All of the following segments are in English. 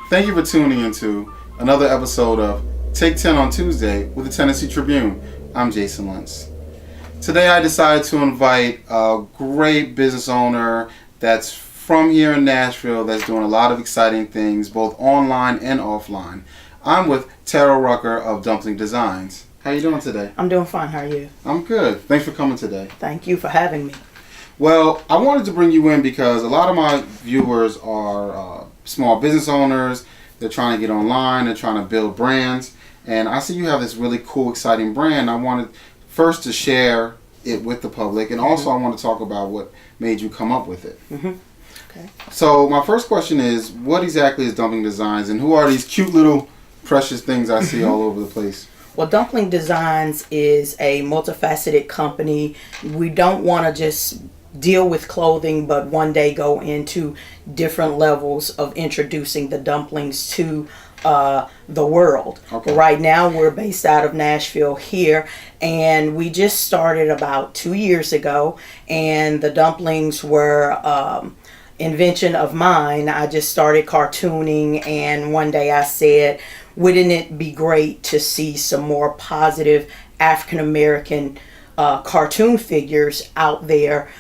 Thank you for tuning into another episode of Take 10 on Tuesday with the Tennessee Tribune. I'm Jason Lentz. Today I decided to invite a great business owner that's from here in Nashville that's doing a lot of exciting things both online and offline. I'm with Terra Rucker of Dumpling Designs. How are you doing today? I'm doing fine. How are you? I'm good. Thanks for coming today. Thank you for having me. Well, I wanted to bring you in because a lot of my viewers are small business owners. They're trying to get online. They're trying to build brands. And I see you have this really cool, exciting brand. I wanted first to share it with the public. And also I want to talk about what made you come up with it. Okay. So my first question is, what exactly is Dumpling Designs? And who are these cute little precious things I see all over the place? Well, Dumpling Designs is a multifaceted company. We don't want to just deal with clothing, but one day go into different levels of introducing the dumplings to the world. Okay. Right now we're based out of Nashville here, and we just started about 2 years ago, and the dumplings were invention of mine. I just started cartooning, and one day I said, wouldn't it be great to see some more positive African American cartoon figures out there,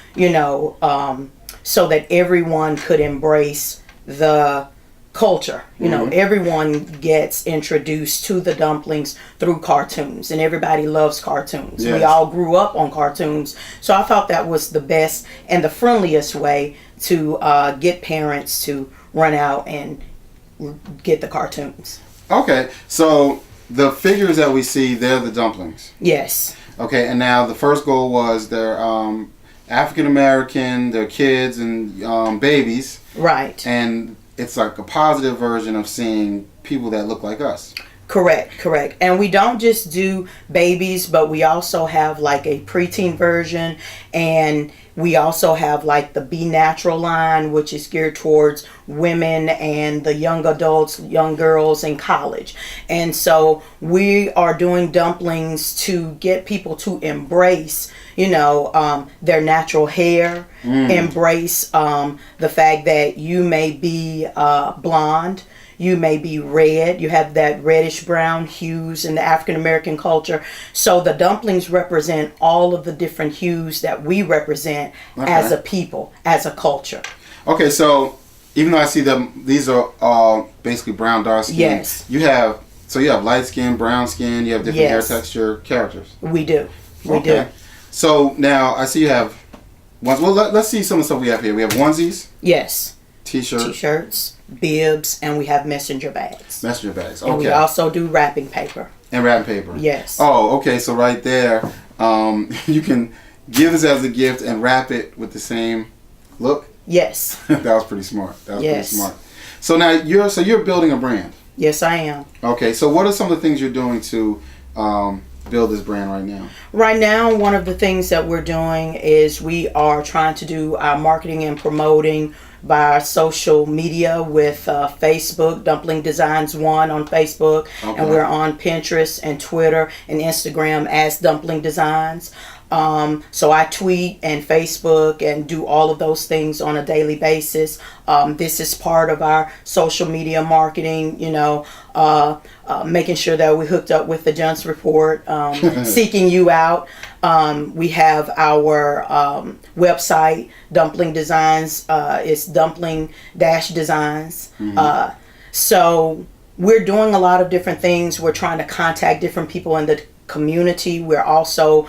so that everyone could embrace the culture. Everyone gets introduced to the dumplings through cartoons, and everybody loves cartoons. Yes. We all grew up on cartoons, so I thought that was the best and the friendliest way to get parents to run out and get the cartoons. Okay, so the figures that we see, they're the dumplings. Yes. Okay, and now the first goal was they're African American, they're kids and babies. Right. And it's like a positive version of seeing people that look like us. Correct. And we don't just do babies, but we also have like a preteen version, and we also have like the Be Natural line, which is geared towards women and the young adults, young girls in college. And so we are doing dumplings to get people to embrace, their natural hair, embrace the fact that you may be blonde, you may be red, you have that reddish brown hues in the African American culture. So the dumplings represent all of the different hues that we represent as a people, as a culture. Okay, so even though I see them, these are all basically brown, dark skin. Yes. You have light skin, brown skin, you have different hair texture characters. We do. We Okay. do. So now I see you have ones. Well, let's see some of the stuff we have here. We have onesies, Yes. t-shirts, Bibs, and we have messenger bags. messenger bags. And we Okay. also do wrapping paper. And wrapping paper. Yes. Oh, okay. So right there, you can give this as a gift and wrap it with the same look. Yes. That was pretty smart. Pretty Yes. smart. So now you're building a brand. Yes, I am. Okay. So what are some of the things you're doing to build this brand right now? Right now, one of the things that we're doing is we are trying to do our marketing and promoting by our social media with Facebook, Dumpling Designs 1 on Facebook, Okay. and we're on Pinterest and Twitter and Instagram as Dumpling Designs. So I tweet and Facebook and do all of those things on a daily basis. This is part of our social media marketing, making sure that we hooked up with the Junts Report, seeking you out. We have our website, Dumpling Designs. It's dumpling-designs. So we're doing a lot of different things. We're trying to contact different people in the community. We're also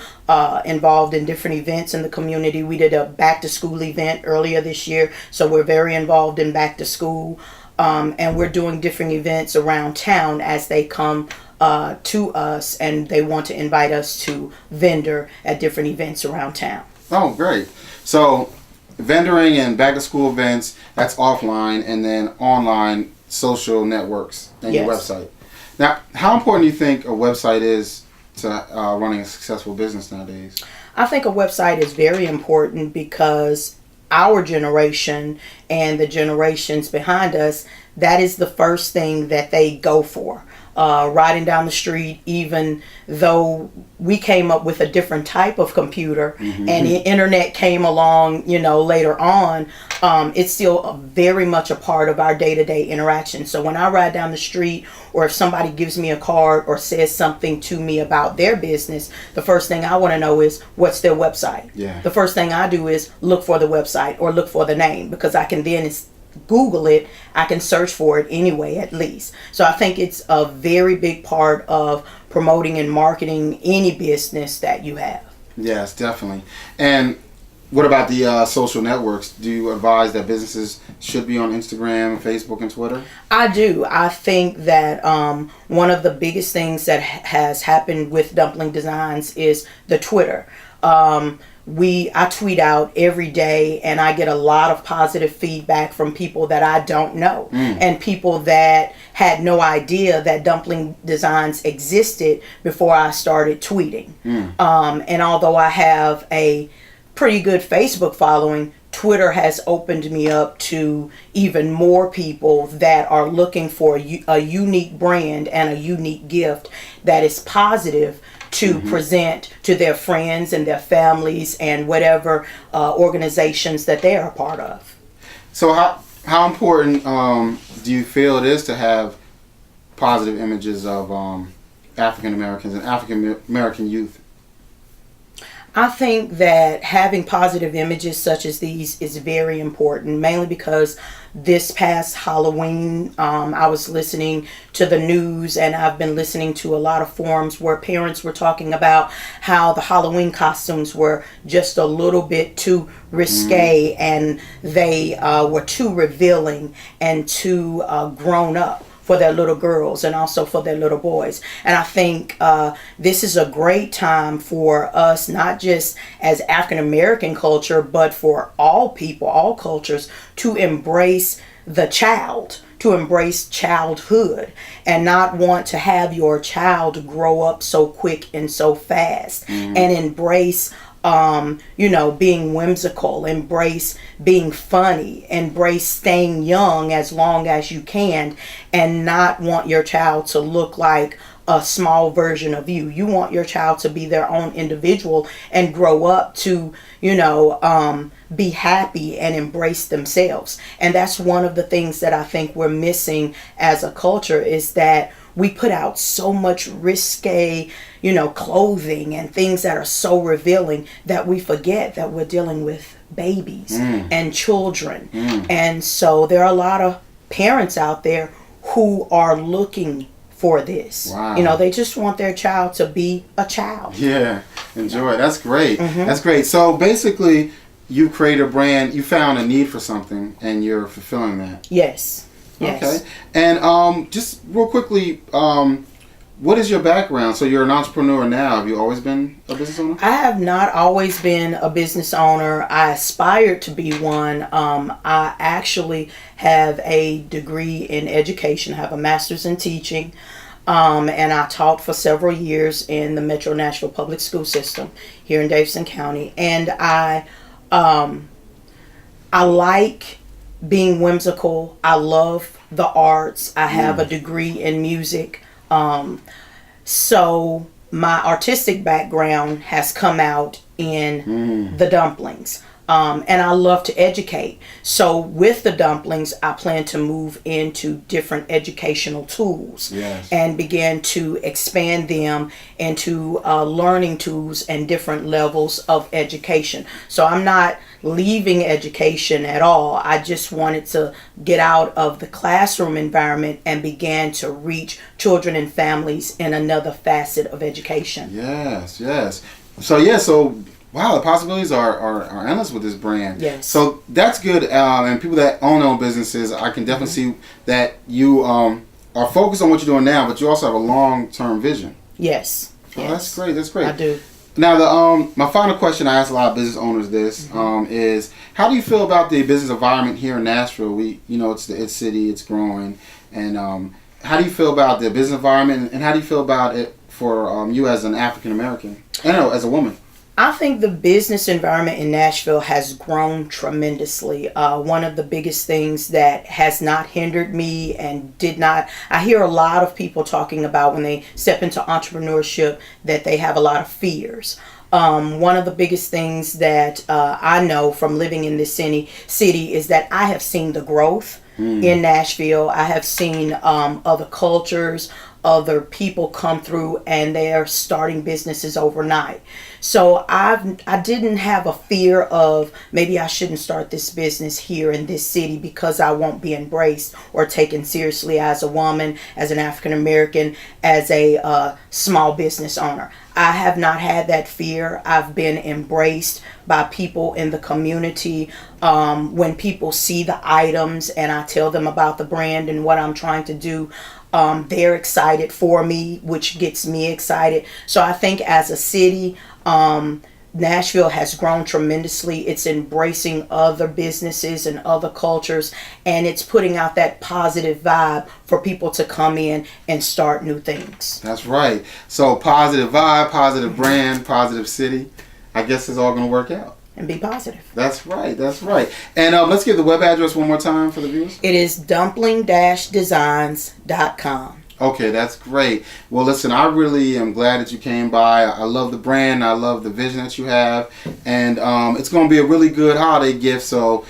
involved in different events in the community. We did a back to school event earlier this year, so we're very involved in back to school. And we're doing different events around town as they come to us, and they want to invite us to vendor at different events around town. Oh, great. So vendoring and back to school events, that's offline, and then online social networks and your Yes. website. Now, how important do you think a website is to running a successful business nowadays? I think a website is very important because our generation and the generations behind us, that is the first thing that they go for. riding down the street, even though we came up with a different type of computer and the internet came along, later on, it's still very much a part of our day-to-day interaction. So when I ride down the street, or if somebody gives me a card or says something to me about their business, the first thing I want to know is what's their website. Yeah. The first thing I do is look for the website or look for the name, because I can then Google it. I can search for it anyway, at least. So I think it's a very big part of promoting and marketing any business that you have. Yes, definitely. And what about the social networks? Do you advise that businesses should be on Instagram, Facebook, and Twitter? I do. I think that one of the biggest things that has happened with Dumpling Designs is the Twitter. I tweet out every day, and I get a lot of positive feedback from people that I don't know, and people that had no idea that Dumpling Designs existed before I started tweeting. And although I have a pretty good Facebook following, Twitter has opened me up to even more people that are looking for a unique brand and a unique gift that is positive to present to their friends and their families and whatever organizations that they are a part of. So how important do you feel it is to have positive images of African Americans and African American youth? I think that having positive images such as these is very important, mainly because this past Halloween, I was listening to the news, and I've been listening to a lot of forums where parents were talking about how the Halloween costumes were just a little bit too risque, and they were too revealing and too grown up for their little girls and also for their little boys. And I think this is a great time for us, not just as African American culture, but for all people, all cultures, to embrace the child, to embrace childhood, and not want to have your child grow up so quick and so fast, and embrace being whimsical, embrace being funny, embrace staying young as long as you can, and not want your child to look like a small version of you. You want your child to be their own individual and grow up to, be happy and embrace themselves. And that's one of the things that I think we're missing as a culture, is that we put out so much risque, clothing and things that are so revealing that we forget that we're dealing with babies and children. And so there are a lot of parents out there who are looking for this. Wow. They just want their child to be a child. Yeah, enjoy. That's great. That's great. So basically, you create a brand, you found a need for something, and you're fulfilling that. Yes. Okay. And just real quickly, what is your background? So you're an entrepreneur now. Have you always been a business owner? I have not always been a business owner. I aspired to be one. I actually have a degree in education. I have a master's in teaching. And I taught for several years in the Metro-Nashville public school system here in Davidson County. And I like being whimsical. I love the arts. I have a degree in music. So my artistic background has come out in the dumplings. And I love to educate. So with the dumplings, I plan to move into different educational tools and begin to expand them into learning tools and different levels of education. So I'm not leaving education at all. I just wanted to get out of the classroom environment and began to reach children and families in another facet of education. Yes, yes. So wow, the possibilities are endless with this brand. Yes. So that's good. And people that own their own businesses, I can definitely see that you are focused on what you're doing now, but you also have a long-term vision. Yes. Oh, Yes. that's great. That's great. I do. Now, my final question, I ask a lot of business owners this, is how do you feel about the business environment here in Nashville? It's the city, it's growing, and how do you feel about the business environment, and how do you feel about it for you as an African American, and as a woman? I think the business environment in Nashville has grown tremendously. One of the biggest things that has not hindered me and I hear a lot of people talking about when they step into entrepreneurship that they have a lot of fears. One of the biggest things that I know from living in this city is that I have seen the growth in Nashville. I have seen other cultures, other people come through, and they are starting businesses overnight. So I didn't have a fear of maybe I shouldn't start this business here in this city because I won't be embraced or taken seriously as a woman, as an African American, as a small business owner. I have not had that fear. I've been embraced by people in the community. When people see the items and I tell them about the brand and what I'm trying to do, they're excited for me, which gets me excited. So I think as a city, Nashville has grown tremendously. It's embracing other businesses and other cultures, and it's putting out that positive vibe for people to come in and start new things. That's right. So positive vibe, positive brand, positive city. I guess it's all going to work out. And be positive. That's right. That's right. And let's give the web address one more time for the viewers. It is dumpling-designs.com. Okay, that's great. Well, listen, I really am glad that you came by. I love the brand. I love the vision that you have. And it's going to be a really good holiday gift. So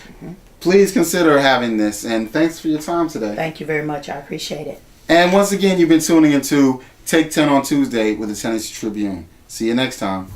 please consider having this. And thanks for your time today. Thank you very much. I appreciate it. And once again, you've been tuning into Take 10 on Tuesday with the Tennessee Tribune. See you next time.